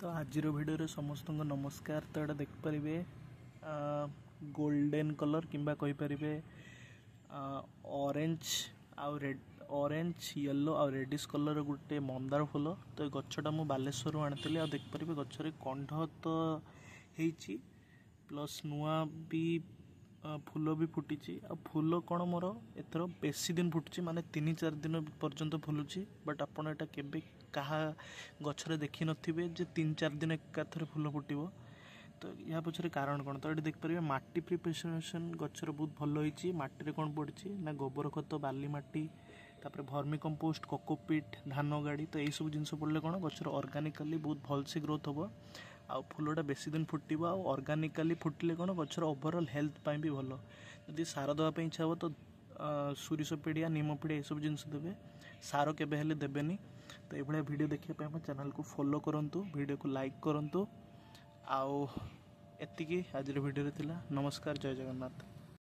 तो आज भिडियो समस्त नमस्कार। तो ये देखिपारे गोल्डन कलर किंबा कहींपारे ऑरेंज आउ रेड ऑरेंज येलो आउ रेडिश कलर गोटे मंदार फूल। तो गछटा मु बालेश्वर आनी आ देखिपारे गचर कंठ तो होती प्लस नुआ भी फूल भी फुटी आ फूल कौन मोर एथर बेसी दिन फुटुची माने 3-4 दिन पर्यंत फुलुची। बट आपड़ एटा केबे कहा गछरे देखि नथिबे जे 3-4 दिन एकाथरे फूल फुटिबो। तो या पछरे कारण कौन तो ये देखिपारे माटी प्रिपरेशन गछर बहुत भल होईची। माटी रे कौन पड़ची ना गोबर खत बाली माटी तापर भर्मी कंपोस्ट कोकोपीट धान गाड़ी। तो यही सब जिनस पड़े कौन गछर ऑर्गेनिकली बहुत भल से ग्रोथ हम आ फूलटा बेसी दिन फुटो आ ऑर्गेनिकली फुटिले कौन गछर ओवरऑल हेल्थ भी भल। जदि सार देवाई इच्छा हो तो सोरिष पिड़िया नीम पिड़िया ये सब जिनस देवे, सार केबे हेले देबेनी। तो ये वीडियो देखिए हम चैनल को फॉलो करंतु, वीडियो को लाइक करंतु। आउ एतिकी आज वीडियो रे थिला। नमस्कार, जय जगन्नाथ।